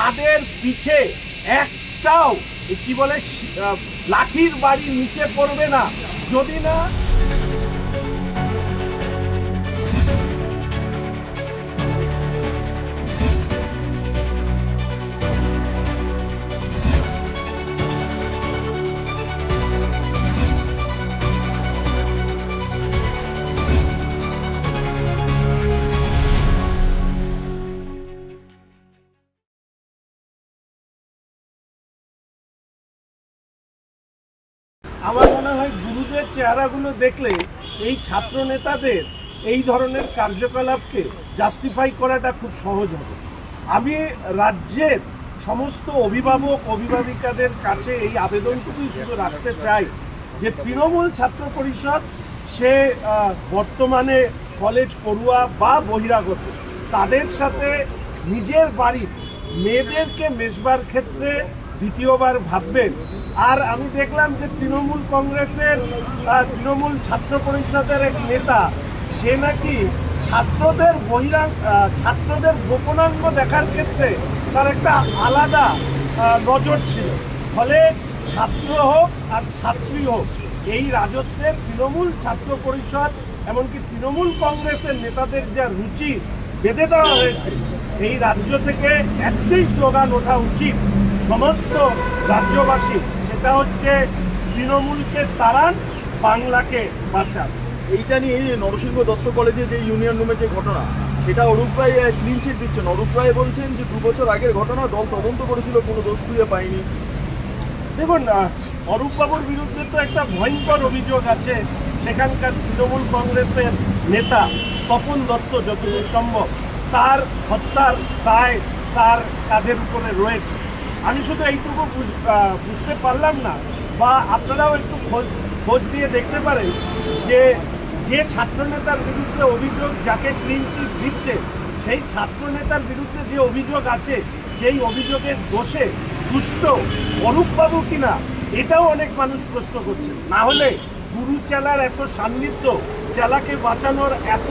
তাদের পিঠে একটাও কি বলে লাঠির বাড়ি নিচে পড়বে না যদি না আমার মনে হয় গুরুদের চেহারাগুলো দেখলে এই ছাত্র নেতাদের এই ধরনের কার্যকলাপকে জাস্টিফাই করাটা খুব সহজ হবে। আমি রাজ্যের সমস্ত অভিভাবক অভিভাবিকাদের কাছে এই আবেদনটুকুই শুধু রাখতে চাই যে তৃণমূল ছাত্র পরিষদ সে বর্তমানে কলেজ পড়ুয়া বা বহিরাগত তাদের সাথে নিজের বাড়ির মেয়েদেরকে মেশবার ক্ষেত্রে দ্বিতীয়বার ভাববেন। আর আমি দেখলাম যে তৃণমূল কংগ্রেসের তৃণমূল ছাত্র পরিষদের এক নেতা সে নাকি ছাত্রদের গোপনাঙ্গ দেখার ক্ষেত্রে তার একটা আলাদা নজর ছিল। ফলে ছাত্র হোক আর ছাত্রী হোক এই রাজত্বের তৃণমূল ছাত্র পরিষদ এমনকি তৃণমূল কংগ্রেসের নেতাদের যা রুচি বেঁধে দেওয়া হয়েছে এই রাজ্য থেকে একটাই স্লোগান ওঠা উচিত সমস্ত রাজ্যবাসী, সেটা হচ্ছে তৃণমূলকে তাড়ান, বাংলাকে বাঁচান। এইটা নিয়ে নরসিংহ দত্ত কলেজে যে ইউনিয়ন রুমে যে ঘটনা সেটা অরূপ রায় ক্লিন চিট দিচ্ছেন। অরূপ রায় বলছেন যে 2 বছর আগের ঘটনা, দল তদন্ত করেছিল, কোনো দোষ খুঁজে পায়নি। দেখুন, অরূপবাবুর বিরুদ্ধে তো একটা ভয়ঙ্কর অভিযোগ আছে। সেখানকার তৃণমূল কংগ্রেসের নেতা তপন দত্ত যতদূর সম্ভব তার হত্যার দায় তার কাঁধের উপরে রয়েছে। আমি শুধু এইটুকু বুঝতে পারলাম না, বা আপনারাও একটু খোঁজ দিয়ে দেখতে পারেন যে ছাত্রনেতার বিরুদ্ধে অভিযোগ যাকে ক্লিন চিট দিচ্ছে সেই ছাত্রনেতার বিরুদ্ধে যে অভিযোগ আছে সেই অভিযোগের দোষে দুষ্ট অরূপবাবু কিনা এটাও অনেক মানুষ প্রশ্ন করছে। না হলে গুরু চেলার এত সান্নিধ্য, চেলাকে বাঁচানোর এত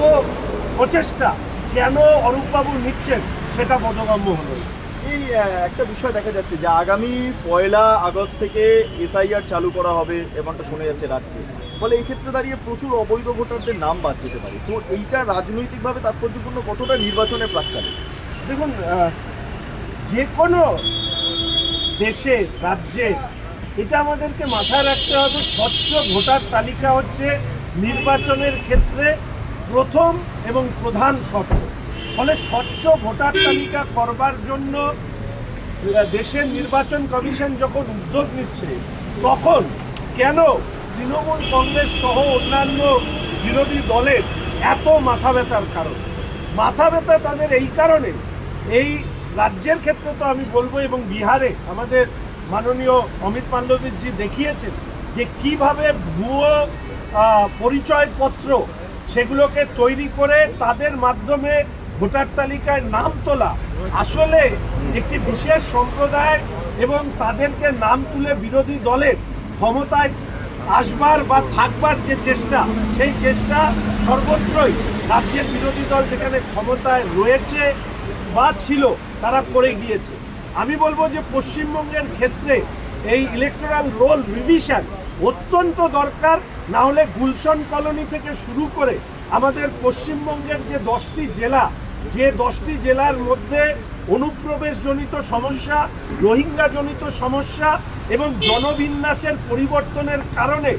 প্রচেষ্টা কেন অরূপবাবু নিচ্ছেন সেটা বোধগম্য হলো। এই একটা বিষয় দেখা যাচ্ছে যে আগামী 1 আগস্ট থেকে এসআইআর চালু করা হবে এমনটা শোনা যাচ্ছে রাজ্যে। ফলে এই ক্ষেত্রে দাঁড়িয়ে প্রচুর অবৈধ ভোটারদের নাম বাদ যেতে পারে। তো এইটা রাজনৈতিকভাবে তাৎপর্যপূর্ণ কতটা নির্বাচনের প্রাক্কালে? দেখুন, যে কোনো দেশে রাজ্যে এটা আমাদেরকে মাথায় রাখতে হবে, স্বচ্ছ ভোটার তালিকা হচ্ছে নির্বাচনের ক্ষেত্রে প্রথম এবং প্রধান শর্ত। ফলে স্বচ্ছ ভোটার তালিকা করবার জন্য দেশের নির্বাচন কমিশন যখন উদ্যোগ নিচ্ছে তখন কেন তৃণমূল কংগ্রেস সহ অন্যান্য বিরোধী দলের এত মাথা ব্যথার কারণ? মাথা ব্যথা তাদের এই কারণে, এই রাজ্যের ক্ষেত্রে তো আমি বলবো এবং বিহারে আমাদের মাননীয় অমিত মান্ডভিকজি দেখিয়েছেন যে কিভাবে ভুয়ো পরিচয়পত্র সেগুলোকে তৈরি করে তাদের মাধ্যমে ভোটার তালিকায় নাম তোলা আসলে একটি বিশেষ সম্প্রদায় এবং তাদেরকে নাম তুলে বিরোধী দলের ক্ষমতায় আসবার বা থাকবার যে চেষ্টা সেই চেষ্টা সর্বত্রই রাজ্যের বিরোধী দল যেখানে ক্ষমতায় রয়েছে বা ছিল তারা করে গিয়েছে। আমি বলবো যে পশ্চিমবঙ্গের ক্ষেত্রে এই ইলেকটোরাল রোল রিভিশন অত্যন্ত দরকার। না হলে গুলশন কলোনি থেকে শুরু করে আমাদের পশ্চিমবঙ্গের যে 10টি জেলা, যে 10টি জেলার মধ্যে অনুপ্রবেশজনিত সমস্যা, রোহিঙ্গাজনিত সমস্যা এবং জনবিন্যাসের পরিবর্তনের কারণে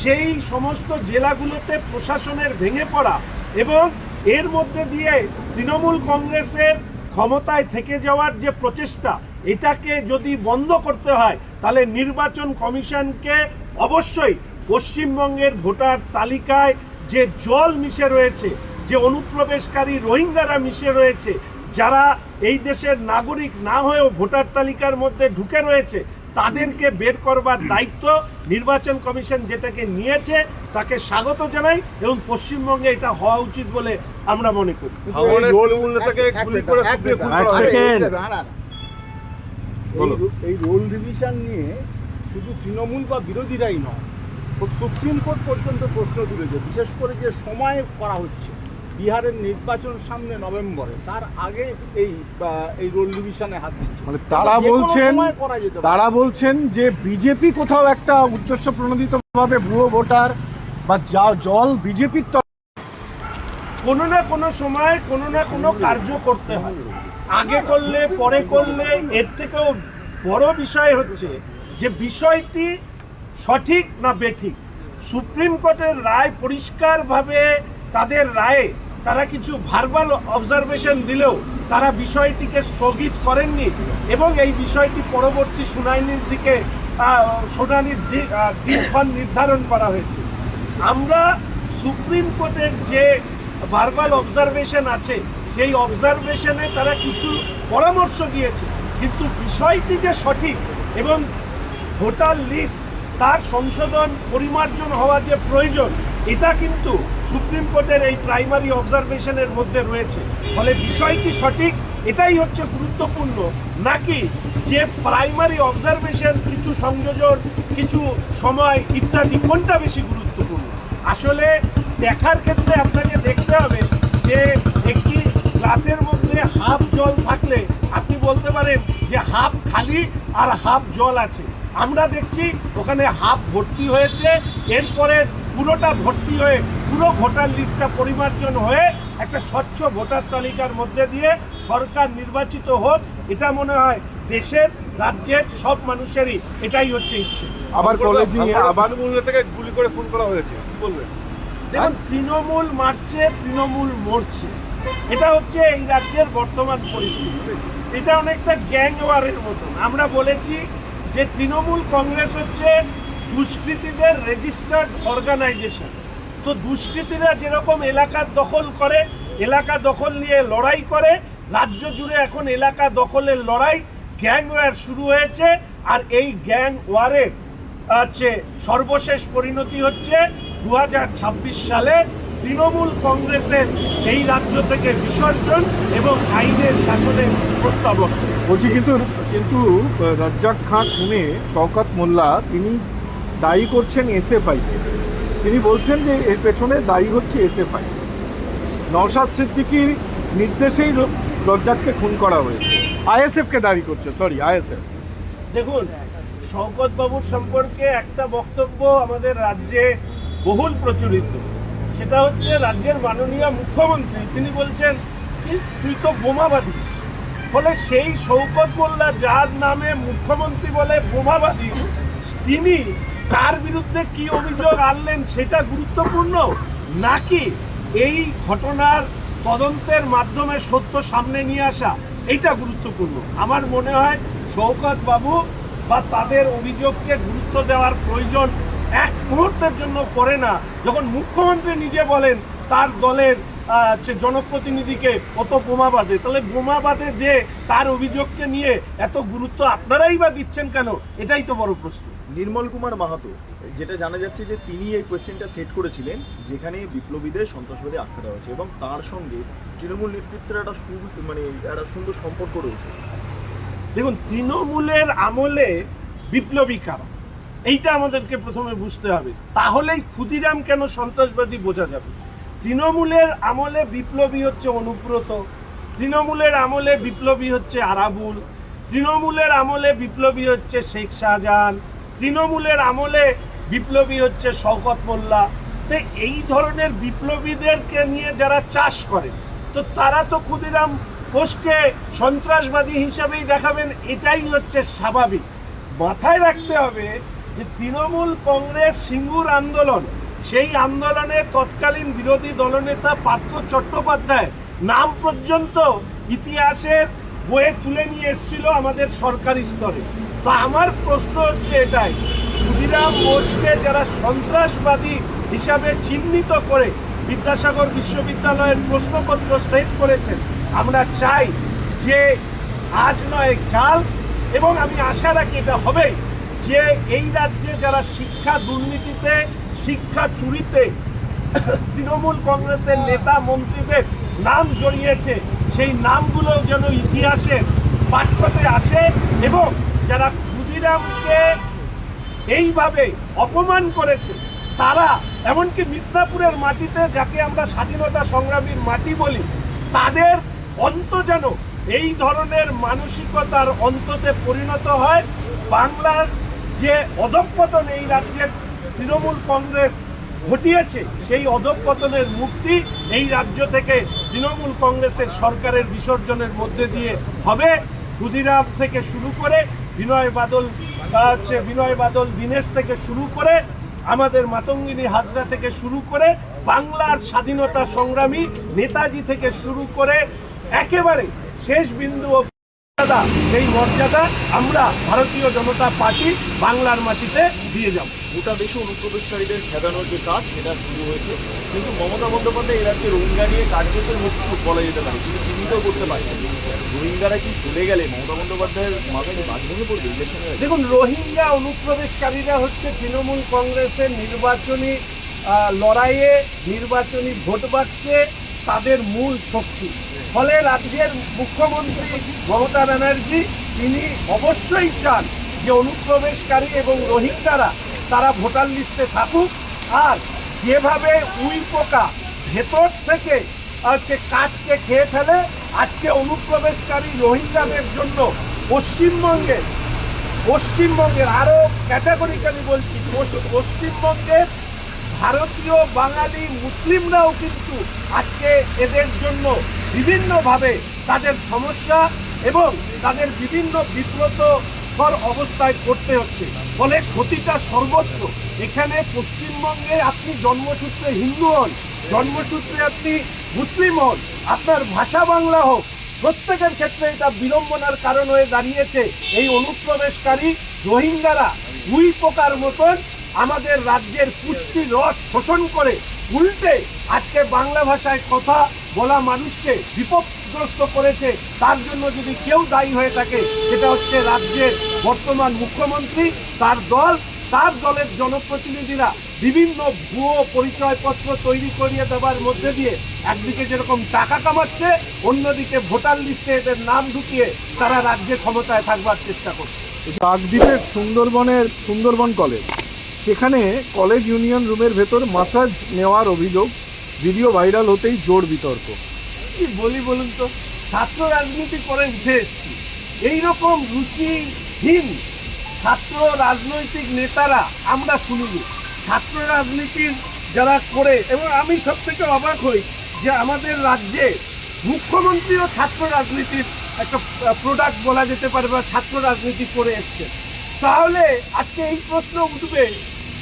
সেই সমস্ত জেলাগুলোতে প্রশাসনের ভেঙে পড়া এবং এর মধ্যে দিয়ে তৃণমূল কংগ্রেসের ক্ষমতায় থেকে যাওয়ার যে প্রচেষ্টা, এটাকে যদি বন্ধ করতে হয় তাহলে নির্বাচন কমিশনকে অবশ্যই পশ্চিমবঙ্গের ভোটার তালিকায় যে জল মিশে রয়েছে, যে অনুপ্রবেশকারী রোহিঙ্গারা মিশে রয়েছে, যারা এই দেশের নাগরিক না হয়েও ভোটার তালিকার মধ্যে ঢুকে রয়েছে, তাদেরকে বের করবার দায়িত্ব নির্বাচন কমিশন যেটাকে নিয়েছে তাকে স্বাগত জানাই এবং পশ্চিমবঙ্গে এটা হওয়া উচিত বলে আমরা মনে করি। এই রোল রিভিশন নিয়ে শুধু তৃণমূল বা বিরোধীরাই নয়, সুপ্রিম কোর্ট পর্যন্ত প্রশ্ন তুলেছে, বিশেষ করে যে সময় করা হচ্ছে বিহারের নির্বাচন সামনে নভেম্বরে, তার আগে এই রোল ডিভিশনে হাত দিচ্ছে। মানে তারা বলছেন যে বিজেপি কোথাও একটা উদ্দেশ্য প্রণোদিতভাবে ভুয়ো ভোটার বা জল বিজেপির কোনো না কোনো সময় কোনো না কোনো কার্য করতে হয়, আগে করলে পরে করলে। এর থেকেও বড় বিষয় হচ্ছে যে বিষয়টি সঠিক না বেঠিক। সুপ্রিম কোর্টের রায় পরিষ্কারভাবে, তাদের রায়ে তারা কিছু ভার্বাল অবজারভেশন দিলেও তারা বিষয়টিকে স্থগিত করেননি এবং এই বিষয়টি পরবর্তী শুনানির দিকে শুনানির দিনক্ষণ নির্ধারণ করা হয়েছে। আমরা সুপ্রিম কোর্টের যে ভার্বাল অবজারভেশন আছে সেই অবজারভেশনে তারা কিছু পরামর্শ দিয়েছে, কিন্তু বিষয়টি যে সঠিক এবং ভোটার লিস্ট তার সংশোধন পরিমার্জন হওয়া যে প্রয়োজন, এটা কিন্তু সুপ্রিম কোর্টের এই প্রাইমারি অবজারভেশনের মধ্যে রয়েছে। ফলে বিষয়টি সঠিক, এটাই হচ্ছে গুরুত্বপূর্ণ, নাকি যে প্রাইমারি অবজারভেশন কিছু সংযোজন, কিছু সময় ইত্যাদি, কোনটা বেশি গুরুত্বপূর্ণ। আসলে দেখার ক্ষেত্রে আপনাকে দেখতে হবে যে একটি গ্লাসের মধ্যে হাফ জল থাকলে আপনি বলতে পারেন যে হাফ খালি আর হাফ জল আছে। আমরা দেখছি ওখানে হাফ ভর্তি হয়েছে, এরপরে পুরোটা ভর্তি হয়ে পুরো ভোটার লিস্টটা পরিমার্জন হয়ে একটা স্বচ্ছ ভোটার তালিকার মধ্যে দিয়ে সরকার নির্বাচিত হোক, এটা মনে হয় দেশের রাজ্যের সব মানুষেরই এটাই হচ্ছে ইচ্ছে। আবার কলেজে আবার থেকে গুলি করে খুন করা হয়েছে, কি বলবেন? দেখুন, তৃণমূল মারছে, তৃণমূল মরছে, এটা হচ্ছে এই রাজ্যের বর্তমান পরিস্থিতি। এটা অনেকটা গ্যাং ওয়ারের মতন। আমরা বলেছি যে তৃণমূল কংগ্রেস হচ্ছে দুষ্কৃতীদের রেজিস্টার্ড অর্গানাইজেশন। তো দুষ্কৃতীরা যেরকম এলাকা দখল করে, এলাকা দখল নিয়ে লড়াই করে, রাজ্য জুড়ে এখন এলাকা দখলের লড়াই, গ্যাং ওয়ার শুরু হয়েছে। আর এই গ্যাং ওয়ারের সর্বশেষ পরিণতি হচ্ছে 2026 সালে তৃণমূল কংগ্রেসের এই রাজ্য থেকে বিসর্জন এবং আইনের শাসনের প্রত্যাবর্তন। বলছি, কিন্তু রাজ্জাক খাঁ খুনে শওকত মোল্লা তিনি দায়ী করছেন এসএফআই কে। তিনি বলছেন যে এর পেছনে দায়ী হচ্ছে এসএফআই। নওশাদ সিদ্দিকীর নির্দেশেই রাজ্জাককে খুন করা হয়েছে। আইএসএফকে দায়ী করছে, সরি আইএসএফ। দেখুন, শওকত বাবুর সম্পর্কে একটা বক্তব্য আমাদের রাজ্যে বহুল প্রচলিত, সেটা হচ্ছে রাজ্যের মাননীয় মুখ্যমন্ত্রী তিনি বলছেন তুই তো বোমাবাদী। ফলে সেই শওকত মোল্লা যার নামে মুখ্যমন্ত্রী বলে বোমাবাদী, তিনি তার বিরুদ্ধে কি অভিযোগ আনলেন সেটা গুরুত্বপূর্ণ, নাকি এই ঘটনার তদন্তের মাধ্যমে সত্য সামনে নিয়ে আসা এইটা গুরুত্বপূর্ণ। আমার মনে হয় শওকত বাবু বা তাদের অভিযোগকে গুরুত্ব দেওয়ার প্রয়োজন এক মুহূর্তের জন্য পড়ে না, যখন মুখ্যমন্ত্রী নিজে বলেন তার দলের জনপ্রতিনিধিকে কত বোমাবাদে। তাহলে বোমাবাদে যে তার অভিযোগকে নিয়ে এত গুরুত্ব আপনারাই বা দিচ্ছেন কেন, এটাই তো বড় প্রশ্ন। নির্মল কুমার মাহাতো, যেটা জানা যাচ্ছে যে তিনি এই কোয়েশ্চেনটা সেট করেছিলেন যেখানে বিপ্লবীদের সন্ত্রাসবাদী আখ্যা দেওয়া হচ্ছে এবং তার সঙ্গে তৃণমূল নেতৃত্বের একটা একটা সুন্দর সম্পর্ক রয়েছে। দেখুন, তৃণমূলের আমলে বিপ্লবী কারা, এইটা আমাদেরকে প্রথমে বুঝতে হবে, তাহলেই ক্ষুদিরাম কেন সন্ত্রাসবাদী বোঝা যাবে। তৃণমূলের আমলে বিপ্লবী হচ্ছে অনুব্রত, তৃণমূলের আমলে বিপ্লবী হচ্ছে আরাবুল, তৃণমূলের আমলে বিপ্লবী হচ্ছে শেখ শাহজাহান, তৃণমূলের আমলে বিপ্লবী হচ্ছে শওকত মোল্লা। তো এই ধরনের বিপ্লবীদেরকে নিয়ে যারা চাষ করে, তো তারা তো ক্ষুদিরাম বোসকে সন্ত্রাসবাদী হিসাবেই দেখাবেন, এটাই হচ্ছে স্বাভাবিক। মাথায় রাখতে হবে যে তৃণমূল কংগ্রেস সিঙ্গুর আন্দোলন, সেই আন্দোলনে তৎকালীন বিরোধী দলনেতা পার্থ চট্টোপাধ্যায় নাম পর্যন্ত ইতিহাসের বইয়ে তুলে নিয়ে এসেছিল আমাদের সরকারি স্তরে। তো আমার প্রশ্ন হচ্ছে এটাই, ক্ষুদিরাম বোসকে যারা সন্ত্রাসবাদী হিসাবে চিহ্নিত করে বিদ্যাসাগর বিশ্ববিদ্যালয়ের প্রশ্নপত্র সেট করেছেন, আমরা চাই যে আজ নয় কাল, এবং আমি আশা রাখি এটা হবে, যে এই রাজ্যে যারা শিক্ষা দুর্নীতিতে, শিক্ষা চুরিতে তৃণমূল কংগ্রেসের নেতা মন্ত্রীদের নাম জড়িয়েছে, সেই নামগুলো যেন ইতিহাসের পাঠ্যতে আসে এবং যারা ক্ষুদিরামকে এইভাবে অপমান করেছে তারা এমনকি মিদনাপুরের মাটিতে, যাকে আমরা স্বাধীনতা সংগ্রামীর মাটি বলি, তাদের অন্ত যেন এই ধরনের মানসিকতার অন্ততে পরিণত হয়। বাংলার যে অধঃপতন এই রাজ্যের তৃণমূল কংগ্রেস ঘটিয়েছে, সেই অধঃপতনের মুক্তি এই রাজ্য থেকে তৃণমূল কংগ্রেসের সরকারের বিসর্জনের মধ্যে দিয়ে হবে। ক্ষুদিরাম থেকে শুরু করে বিনয় বাদল দীনেশ থেকে শুরু করে আমাদের মাতঙ্গিনী হাজরা থেকে শুরু করে বাংলার স্বাধীনতা সংগ্রামী নেতাজি থেকে শুরু করে একেবারে শেষ বিন্দু মর্যাদা, সেই মর্যাদা আমরা ভারতীয় জনতা পার্টি বাংলার মাটিতে দিয়ে যাব। গোটা দেশে অনুপ্রবেশকারীদের খেদানোর যে কাজ সেটা শুরু হয়েছে, কিন্তু মমতা বন্দ্যোপাধ্যায় এর রাজ্যে রোহিঙ্গা নিয়ে কার্যকর মুখ বলা যেতে পারে, কিন্তু সীমিত করতে পারছেন। রোহিঙ্গারা কি চলে গেলে মমতা বন্দ্যোপাধ্যায়ের মাথায় বাদ ভেঙে পড়বে ইলেকশনে? দেখুন, রোহিঙ্গা অনুপ্রবেশকারীরা হচ্ছে তৃণমূল কংগ্রেসের নির্বাচনী লড়াইয়ে, নির্বাচনী ভোট বাক্সে তাদের মূল শক্তি। ফলে রাজ্যের মুখ্যমন্ত্রী মমতা ব্যানার্জি তিনি অবশ্যই চান যে অনুপ্রবেশকারী এবং রোহিঙ্গারা তারা ভোটার লিস্টে থাকুক। আর যেভাবে উই পোকা ভেতর থেকে কাঠকে খেয়ে ফেলে, আজকে অনুপ্রবেশকারী রোহিঙ্গাদের জন্য পশ্চিমবঙ্গের আরো ক্যাটাগরিক্যালি বলছি, পশ্চিমবঙ্গের ভারতীয় বাঙালি মুসলিমরাও কিন্তু আজকে এদের জন্য বিভিন্নভাবে তাদের সমস্যা এবং তাদের বিভিন্ন বিব্রতকর অবস্থায় পড়তে হচ্ছে। ফলে ক্ষতিটা সর্বত্র। এখানে পশ্চিমবঙ্গে আপনি জন্মসূত্রে হিন্দু হন, জন্মসূত্রে আপনি মুসলিম হন, আপনার ভাষা বাংলা হোক, প্রত্যেকের ক্ষেত্রে এটা বিড়ম্বনার কারণ হয়ে দাঁড়িয়েছে। এই অনুপ্রবেশকারী রোহিঙ্গারা উই পোকার মতন আমাদের রাজ্যের পুষ্টি রস শোষণ করে উল্টে আজকে বাংলা ভাষায় কথা বলা মানুষকে বিপদগ্রস্ত করেছে। তার জন্য যদি কেউ দায়ী হয়ে থাকে, সেটা হচ্ছে রাজ্যের বর্তমান মুখ্যমন্ত্রী, তার দল, তার দলের জনপ্রতিনিধিরা বিভিন্ন ভুয়ো পরিচয়পত্র তৈরি করিয়ে দেওয়ার মধ্যে দিয়ে একদিকে যেরকম টাকা কামাচ্ছে, অন্যদিকে ভোটার লিস্টে এদের নাম ঢুকিয়ে তারা রাজ্যে ক্ষমতায় থাকবার চেষ্টা করছে। কাকদ্বীপের সুন্দরবন কলেজ, সেখানে কলেজ ইউনিয়ন রুমের ভেতর মাসাজ নেওয়ার অভিযোগ, ভিডিও ভাইরাল হতেই জোর বিতর্ক। কি বলি বলুন তো, ছাত্র রাজনীতি করে উঠে এসছি, এইরকম রুচিহীন ছাত্র রাজনৈতিক নেতারা আমরা শুনিনি। ছাত্র রাজনীতির যারা করে, এবং আমি সব থেকে অবাক হই যে আমাদের রাজ্যে মুখ্যমন্ত্রীও ছাত্র রাজনীতির একটা প্রোডাক্ট বলা যেতে পারে, বা ছাত্র রাজনীতি করে এসছে। তাহলে আজকে এই প্রশ্ন উঠবে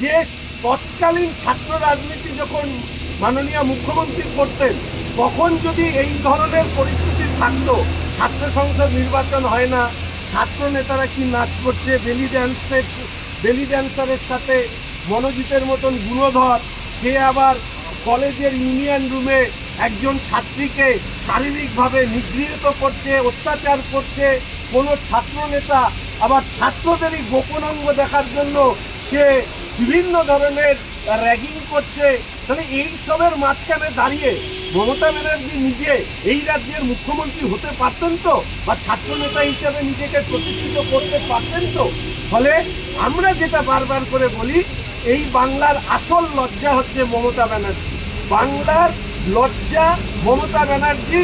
যে তৎকালীন ছাত্র রাজনীতি যখন মাননীয় মুখ্যমন্ত্রী করতেন, তখন যদি এই ধরনের পরিস্থিতি থাকতো, ছাত্র সংসদ নির্বাচন হয় না, ছাত্র নেতারা কি নাচ করছে, বেলি ড্যান্সারের সাথে মনোজিতের মতন গুণধর, সে আবার কলেজের ইউনিয়ন রুমে একজন ছাত্রীকে শারীরিকভাবে নিগৃহীত করছে, অত্যাচার করছে। কোনো ছাত্র নেতা আবার ছাত্রদেরই গোপনাঙ্গ দেখার জন্য সে বিভিন্ন ধরনের র্যাগিং করছে। তাহলে এই সবের মাঝখানে দাঁড়িয়ে মমতা ব্যানার্জি নিজে এই রাজ্যের মুখ্যমন্ত্রী হতে পারতেন তো, বা ছাত্র নেতা হিসেবে নিজেকে প্রতিষ্ঠিত করতে পারতেন তো। ফলে আমরা যেটা বারবার করে বলি, এই বাংলার আসল লজ্জা হচ্ছে মমতা ব্যানার্জি। বাংলার লজ্জা মমতা ব্যানার্জি,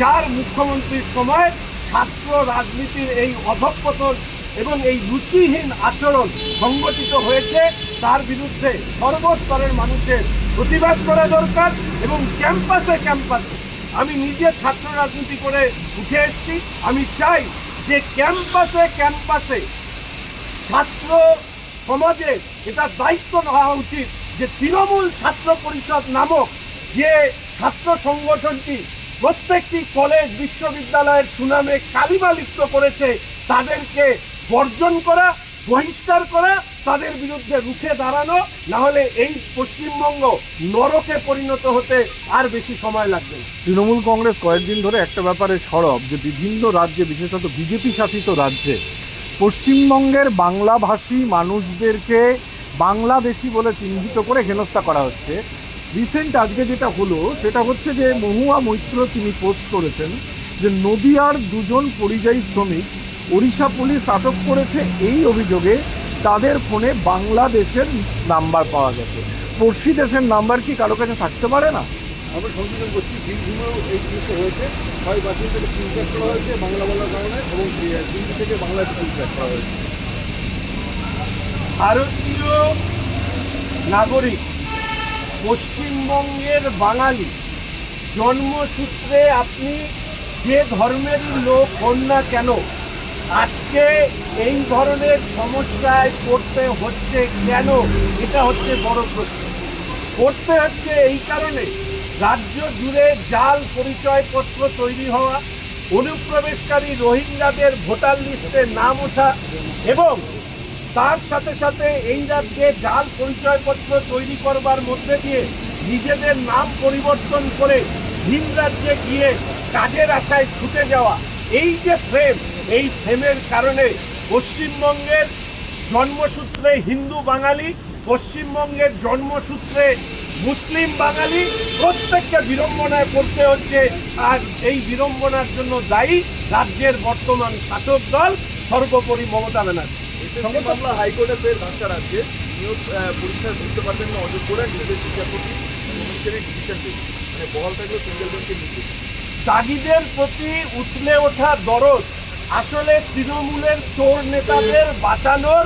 যার মুখ্যমন্ত্রীর সময় ছাত্র রাজনীতির এই অধঃপতন এবং এই রুচিহীন আচরণ সংগঠিত হয়েছে। তার বিরুদ্ধে সর্বস্তরের মানুষের প্রতিবাদ করা দরকার। এবং ক্যাম্পাসে আমি নিজে ছাত্র রাজনীতি করে উঠে এসেছি, আমি চাই যে ক্যাম্পাসে ছাত্র সমাজের এটা দায়িত্ব নেওয়া উচিত যে তৃণমূল ছাত্র পরিষদ নামক যে ছাত্র সংগঠনটি প্রত্যেকটি কলেজ বিশ্ববিদ্যালয়ের সুনামে কালিমা লিপ্ত করেছে, তাদেরকে বর্জন করা, বহিষ্কার করা, তাদের বিরুদ্ধে রুখে দাঁড়ানো। না হলে এই পশ্চিমবঙ্গ নরকে পরিণত হতে আর বেশি সময় লাগবে না। তৃণমূল কংগ্রেস কয়েকদিন ধরে একটা ব্যাপারে সরব, যে বিভিন্ন রাজ্যে, বিশেষত বিজেপি শাসিত রাজ্যে পশ্চিমবঙ্গের বাংলাভাষী মানুষদেরকে বাংলাদেশি বলে চিহ্নিত করে হেনস্থা করা হচ্ছে। রিসেন্ট আজকে যেটা হলো সেটা হচ্ছে যে মহুয়া মৈত্র তিনি পোস্ট করেছেন যে নদিয়ার দুজন পরিযায়ী শ্রমিক ওড়িশা পুলিশ আটক করেছে এই অভিযোগে তাদের ফোনে বাংলাদেশের নাম্বার পাওয়া গেছে। পড়শি দেশের নাম্বার কি কারো কাছে থাকতে পারে না? আমরা সংশোধন করছি, বীরভূমেও এই জিনিসটা হয়েছে, হয় বাসিন থেকে ফিল্টার করা হয়েছে বাংলা বলার কারণে, এবং দিল্লি থেকে বাংলাতে ফিল্টার করা হয়েছে। ভারতীয় নাগরিক, পশ্চিমবঙ্গের বাঙালি, জন্মসূত্রে আপনি যে ধর্মেরই লোক হন না কেন, আজকে এই ধরনের সমস্যায় পড়তে হচ্ছে কেন? এটা হচ্ছে বড় প্রশ্ন। পড়তে হচ্ছে এই কারণে, রাজ্য জুড়ে জাল পরিচয়পত্র তৈরি হওয়া, অনুপ্রবেশকারী রোহিঙ্গাদের ভোটার লিস্টে নাম ওঠা, এবং তার সাথে সাথে এই রাজ্যে জাল পরিচয়পত্র তৈরি করবার মধ্যে দিয়ে নিজেদের নাম পরিবর্তন করে ভিন রাজ্যে গিয়ে কাজের আশায় ছুটে যাওয়া, এই যে ফ্রেম, এই ফ্রেমের কারণে পশ্চিমবঙ্গের জন্মসূত্রে হিন্দু বাঙালি, পশ্চিমবঙ্গের জন্মসূত্রে মুসলিম বাঙালি প্রত্যেককে বিড়ম্বনায় পড়তে হচ্ছে। আর এই বিড়ম্বনার জন্য দায়ী রাজ্যের বর্তমান শাসক দল, সর্বোপরি মমতা ব্যানার্জি। এসএসসি মামলা হাইকোর্টে ফের ধাক্কা রাখছে। নিয়োগ পরীক্ষায় বুঝতে পারবেন না অযোগ্য করে নিজেদের বিচারপতি কমিশনের ডিসিশনকে মানে বহাল থাকলে সিঙ্গেল বেঞ্চের নির্দেশ। দাগিদের প্রতি উতলে ওঠা দরদ আসলে তৃণমূলের চোর নেতাদের বাঁচানোর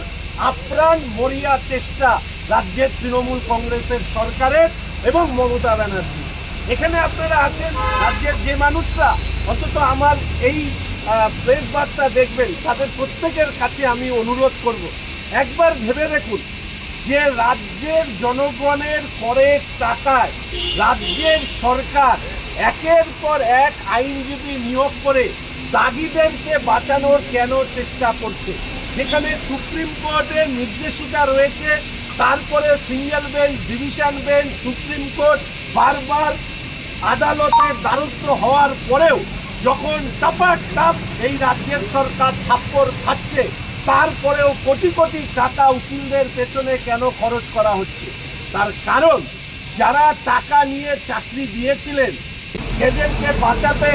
আপ্রাণ মরিয়া চেষ্টা রাজ্যের তৃণমূল কংগ্রেসের সরকারের এবং মমতা ব্যানার্জি। এখানে আপনারা আছেন, রাজ্যের যে মানুষরা অন্তত আমার এই প্রেস বার্তা দেখবেন, তাদের প্রত্যেকের কাছে আমি অনুরোধ করব, একবার ভেবে দেখুন যে রাজ্যের জনগণের করের টাকায় রাজ্যের সরকার একের পর এক আইনজীবী নিয়োগ করে দাগিদেরকে বাঁচানোর কেন চেষ্টা করছে? যেখানে সুপ্রিম কোর্টের নির্দেশিকা রয়েছে, তারপরে single bench, division bench, supreme court বারবার আদালতের দ্বারস্থ হওয়ার পরেও যখন টাপাটাপ এই রাজ্যের সরকার থাপ্পড় খাচ্ছে, তারপরেও কোটি কোটি টাকা উকিলদের পেছনে কেন খরচ করা হচ্ছে? তার কারণ যারা টাকা নিয়ে চাকরি দিয়েছিলেন এদেরকে বাঁচাতে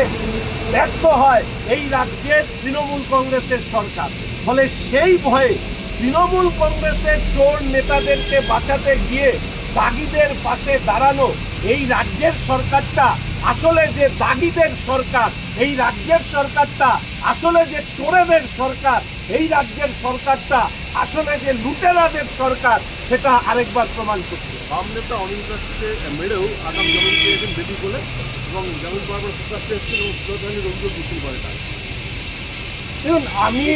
ব্যর্থ হয় এই রাজ্যের তৃণমূল কংগ্রেসের সরকার। ফলে সেই ভয়ে তৃণমূল কংগ্রেসের চোর নেতাদেরকে বাঁচাতে গিয়ে দাগিদের পাশে দাঁড়ানো এই রাজ্যের সরকারটা আসলে যে দাগিদের সরকার, এই রাজ্যের সরকারটা আসলে যে চোরেদের সরকার, এই রাজ্যের সরকারটা আসলে যে লুটেরাদের সরকার, সেটা আরেকবার প্রমাণ করছে। বাম নেতা অনিল দাসকে মেরেও আগাম জামিন পেয়েছেন বেটি বলে, এবং জামিন পাওয়ার পর সুপ্রাপ্তে এসেছেন এবং সুপ্রধানের অভিযোগ বিক্রি করে তার। দেখুন, আমি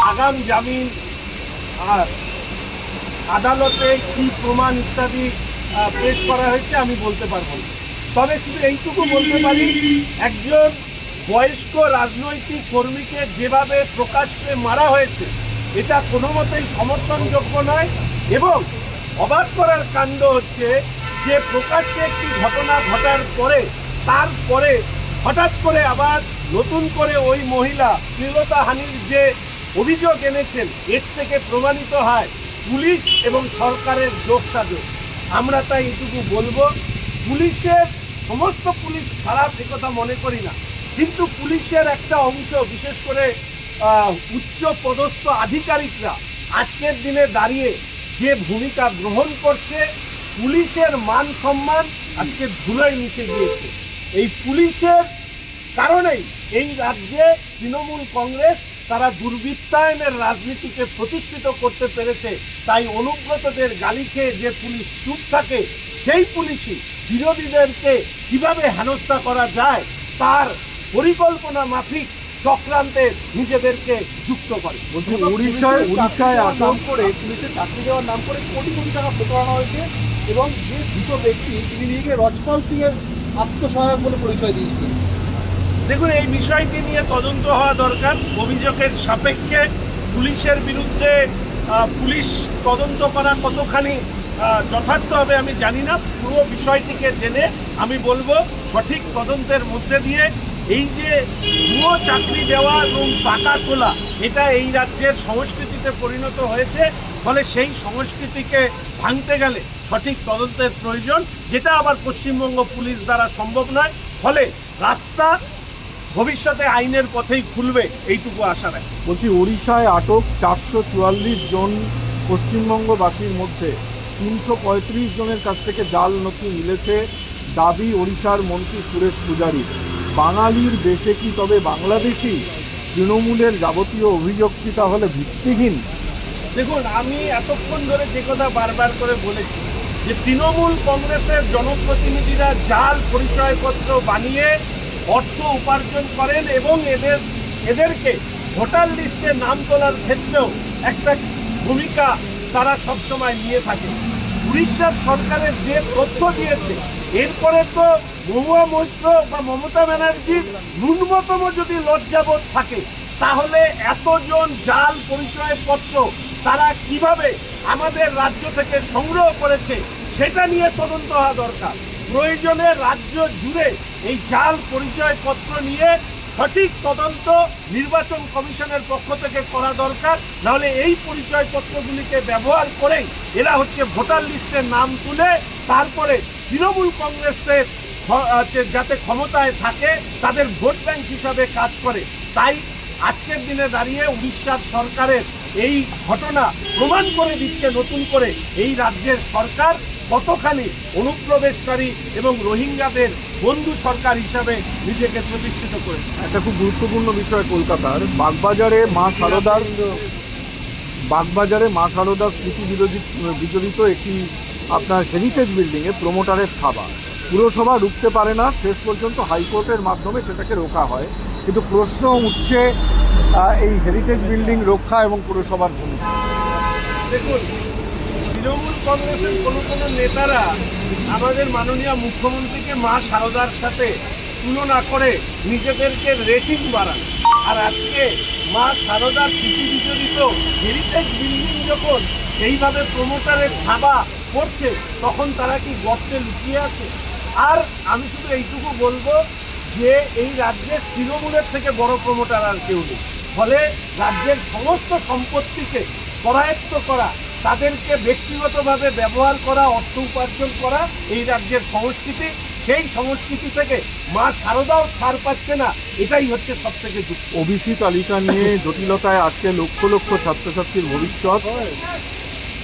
আগাম জামিন আর আদালতে কি প্রমাণ ইত্যাদি পেশ করা হয়েছে আমি বলতে পারবো না। তবে শুধু এইটুকু বলতে পারি, একজন বয়স্ক রাজনৈতিক কর্মীকে যেভাবে প্রকাশ্যে মারা হয়েছে, এটা কোনো মতেই সমর্থনযোগ্য নয়। এবং অবাক করার কাণ্ড হচ্ছে যে প্রকাশ্যে একটি ঘটনা ঘটার পরে তারপরে হঠাৎ করে আবার নতুন করে ওই মহিলা শ্লীলতাহানির যে অভিযোগ এনেছেন, এর থেকে প্রমাণিত হয় পুলিশ এবং সরকারের যোগসাজশ। আমরা তাই এটুকু বলবো, পুলিশের সমস্ত পুলিশ খারাপ একথা মনে করি না, কিন্তু পুলিশের একটা অংশ, বিশেষ করে উচ্চ পদস্থ আধিকারিকরা আজকের দিনে দাঁড়িয়ে যে ভূমিকা গ্রহণ করছে, পুলিশের মান সম্মান আজকে ধুলোয় মিশে গিয়েছে। এই পুলিশের কারণেই এই রাজ্যে তৃণমূল কংগ্রেস তারা দুর্বৃত্তায়নের রাজনীতিকে প্রতিষ্ঠিত করতে পেরেছে। তাই অনুব্রতদের গালি খেয়ে যে পুলিশ চুপ থাকে, সেই পুলিশই বিরোধীদেরকে কিভাবে হেনস্থা করা যায় তার পরিকল্পনা মাফিক চক্রান্তে নিজেদেরকে যুক্ত করে। বলছি উড়িষ্যায় নাম করে, পুলিশের চাকরি দেওয়ার নাম করে কোটি কোটি টাকা প্রতারণা হয়েছে, এবং যে দুটো ব্যক্তি তিনি নিজেকে রজপাল সিং এর আত্মসহায়ক বলে পরিচয় দিয়েছিলেন। দেখুন, এই বিষয়টি নিয়ে তদন্ত হওয়া দরকার। অভিযোগের সাপেক্ষে পুলিশের বিরুদ্ধে পুলিশ তদন্ত করা কতখানি যথার্থ হবে আমি জানি না। পুরো বিষয়টিকে জেনে আমি বলবো, সঠিক তদন্তের মধ্যে দিয়ে এই যে ভুয়ো চাকরি দেওয়া এবং টাকা তোলা, এটা এই রাজ্যের সংস্কৃতিতে পরিণত হয়েছে। ফলে সেই সংস্কৃতিকে ভাঙতে গেলে সঠিক তদন্তের প্রয়োজন, যেটা আবার পশ্চিমবঙ্গ পুলিশ দ্বারা সম্ভব নয়। ফলে রাস্তা ভবিষ্যতে আইনের পথেই খুলবে, এইটুকু আশা রাখি। বলছি, উড়িষ্যায় আটক 444 জন পশ্চিমবঙ্গবাসীর মধ্যে 335 জনের কাছ থেকে জাল নথি মিলেছে, দাবি ওড়িশার মন্ত্রী সুরেশ পূজারী। বাঙালির দেশে কি তবে বাংলাদেশি? তৃণমূলের যাবতীয় অভিযোগ কি তাহলে ভিত্তিহীন? দেখুন, আমি এতক্ষণ ধরে যে কথা বারবার করে বলেছি যে তৃণমূল কংগ্রেসের জনপ্রতিনিধিরা জাল পরিচয়পত্র বানিয়ে অর্থ উপার্জন করেন এবং এদেরকে ভোটার লিস্টে নাম তোলার ক্ষেত্রেও একটা ভূমিকা তারা সবসময় নিয়ে থাকে। উড়িষ্যার সরকারের যে তথ্য দিয়েছে, এরপরে তো মহুয়া মৈত্র বা মমতা ব্যানার্জির ন্যূনতম যদি লজ্জাবোধ থাকে, তাহলে এতজন জাল পরিচয়পত্র তারা কিভাবে আমাদের রাজ্য থেকে সংগ্রহ করেছে সেটা নিয়ে তদন্ত হওয়া দরকার। প্রয়োজনে রাজ্য জুড়ে এই জাল পরিচয়পত্র নিয়ে সঠিক তদন্ত নির্বাচন কমিশনের পক্ষ থেকে করা দরকার। নাহলে এই পরিচয়পত্রগুলিকে ব্যবহার করেই এরা ভোটার লিস্টের নাম তুলে তারপরে তৃণমূল কংগ্রেসের যাতে ক্ষমতায় থাকে তাদের ভোট ব্যাংক হিসাবে কাজ করে। তাই আজকের দিনে দাঁড়িয়ে উড়িষ্যার সরকারের এই ঘটনা প্রমাণ করে দিচ্ছে নতুন করে এই রাজ্যের সরকার কতখানি অনুপ্রবেশকারী এবং রোহিঙ্গাদের বন্ধু সরকার হিসাবে নিজেকে প্রতিষ্ঠিত করেছে। একটা খুব গুরুত্বপূর্ণ বিষয় কলকাতার বাগবাজারে মা সারদার স্মৃতি বিজড়িত একটি আপনার হেরিটেজ বিল্ডিংয়ে প্রমোটারের থাবা। পুরসভা রুখতে পারে না, শেষ পর্যন্ত হাইকোর্টের মাধ্যমে সেটাকে রোকা হয়। কিন্তু প্রশ্ন উঠছে এই হেরিটেজ বিল্ডিং রক্ষা এবং পুরসভার ভূমিকা। দেখুন, তৃণমূল কংগ্রেসের কোনো নেতারা আমাদের মাননীয় মুখ্যমন্ত্রীকে মা সারদার সাথে তুলনা করে নিজেদেরকে রেটিং বাড়ান। আর আজকে মা সারদার স্মৃতি বিজড়িত হেরিটেজ বিল্ডিং যখন এইভাবে প্রমোটারের থাবা করছে, তখন তারা কি গর্তে লুকিয়ে আছে? আর আমি শুধু এইটুকু বলবো যে এই রাজ্যের তৃণমূলের থেকে বড় প্রমোটার আর কেউ নেই। ফলে রাজ্যের সমস্ত সম্পত্তিকে করায়ত্ত করা, তাদেরকে ব্যক্তিগতভাবে ব্যবহার করা, অর্থ উপার্জন করা এই রাজ্যের সংস্কৃতি। সেই সংস্কৃতি থেকে মা সারদাও ছাড় পাচ্ছে না, এটাই হচ্ছে সব থেকে দুঃখ। ওবিসি তালিকা নিয়ে জটিলতায় আজকে লক্ষ লক্ষ ছাত্রছাত্রীর ভবিষ্যৎ,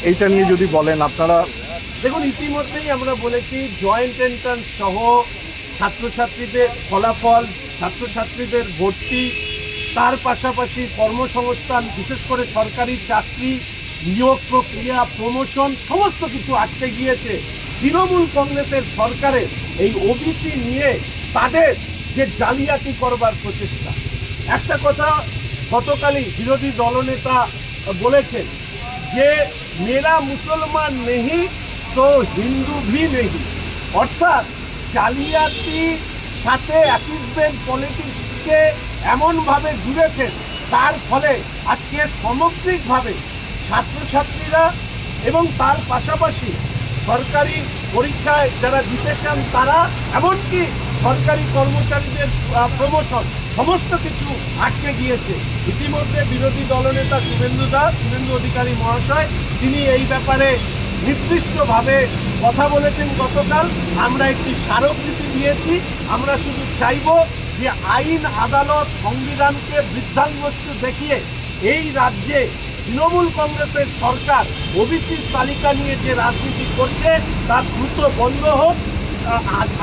এইটা নিয়ে যদি বলেন আপনারা। দেখুন, ইতিমধ্যেই আমরা বলেছি জয়েন্ট এন্ট্রান্স সহ ছাত্রছাত্রীদের ফলাফল, ছাত্রছাত্রীদের ভর্তি, তার পাশাপাশি কর্মসংস্থান, বিশেষ করে সরকারি চাকরি, নিয়োগ প্রক্রিয়া, প্রমোশন, সমস্ত কিছু আটকে গিয়েছে তৃণমূল কংগ্রেসের সরকারের এই ওবিসি নিয়ে তাদের যে জালিয়াতি করবার প্রচেষ্টা। একটা কথা গতকালই বিরোধী দলনেতা বলেছেন যে মেরা মুসলমান নেহি তো হিন্দু ভি নেহি, অর্থাৎ জালিয়াতির সাথে অ্যাপিসমেন্ট পলিটিক্সকে এমনভাবে জুড়েছেন, তার ফলে আজকে সামগ্রিকভাবে ছাত্রছাত্রীরা এবং তার পাশাপাশি সরকারি পরীক্ষায় যারা দিতে চান তারা, এমনকি সরকারি কর্মচারীদের প্রমোশন, সমস্ত কিছু আটকে গিয়েছে। ইতিমধ্যে বিরোধী দলনেতা শুভেন্দু অধিকারী মহাশয় তিনি এই ব্যাপারে নির্দিষ্টভাবে কথা বলেছেন গতকাল। আমরা একটি স্মারকলিপি দিয়েছি। আমরা শুধু চাইব যে আইন, আদালত, সংবিধানকে বৃদ্ধাঙ্গুষ্ঠ দেখিয়ে এই রাজ্যে তৃণমূল কংগ্রেসের সরকার ওবিসি তালিকা নিয়ে যে রাজনীতি করছে তার দ্রুত বন্ধ হোক।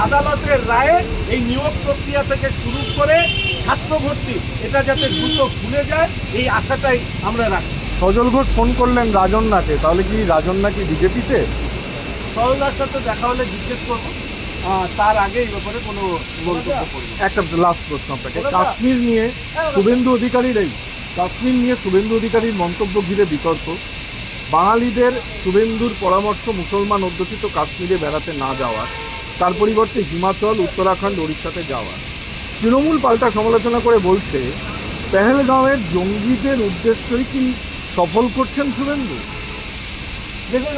আদালতের রায়ে এই নিয়োগ প্রক্রিয়া থেকে শুরু করে ছাত্র ভর্তি, এটা যাতে দ্রুত খুলে যায়, এই আশাটাই আমরা রাখি। সজল ঘোষ ফোন করলেন রাজন্যাকে, তাহলে কি রাজন্যা কি বিজেপিতে? সজলদার সাথে দেখা হলে জিজ্ঞেস করবো, তার আগে এই ব্যাপারে কোনো মন্তব্য করবো। একটা লাস্ট প্রশ্ন আপনাকে, কাশ্মীর নিয়ে শুভেন্দু অধিকারীর মন্তব্য ঘিরে বিতর্ক। বাঙালিদের শুভেন্দুর পরামর্শ মুসলমান অধ্যুষিত কাশ্মীরে বেড়াতে না যাওয়ার, তার পরিবর্তে হিমাচল, উত্তরাখণ্ড, ওড়িশাতে যাওয়ার। তৃণমূল পাল্টা সমালোচনা করে বলছে পেহেলগাঁওয়ের জঙ্গিদের উদ্দেশ্যই কি সফল করছেন শুভেন্দু? দেখুন,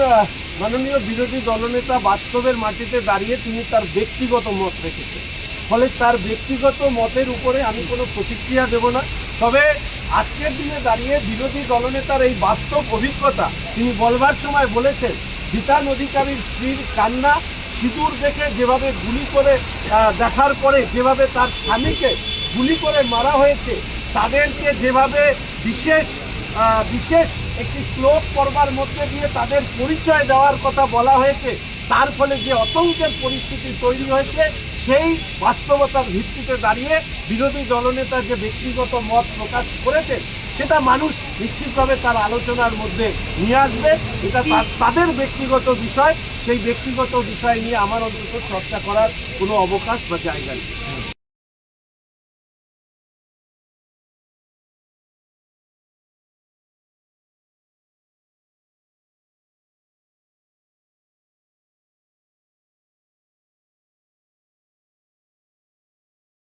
মাননীয় বিরোধী দলনেতা বাস্তবের মাটিতে দাঁড়িয়ে তিনি তার ব্যক্তিগত মত রেখেছেন। ফলে তার ব্যক্তিগত মতের উপরে আমি কোনো প্রতিক্রিয়া দেব না। তবে আজকের দিনে দাঁড়িয়ে বিরোধী দলনেতার এই বাস্তব অভিজ্ঞতা তিনি বলবার সময় বলেছেন, বিতান অধিকারীর স্ত্রীর কান্না, সিঁদুর দেখে যেভাবে গুলি করে দেখার পরে যেভাবে তার স্বামীকে গুলি করে মারা হয়েছে, তাদেরকে যেভাবে বিশেষ একটি শ্লোক পড়বার মধ্যে দিয়ে তাদের পরিচয় দেওয়ার কথা বলা হয়েছে, তার ফলে যে আতঙ্কের পরিস্থিতি তৈরি হয়েছে সেই বাস্তবতার ভিত্তিতে দাঁড়িয়ে বিরোধী দলনেতা যে ব্যক্তিগত মত প্রকাশ করেছে সেটা মানুষ নিশ্চিতভাবে তার আলোচনার মধ্যে নিয়ে আসবে। এটা তাদের ব্যক্তিগত বিষয়, সেই ব্যক্তিগত বিষয় নিয়ে আমার অন্তত চর্চা করার কোনো অবকাশ বা জায়গা নেই।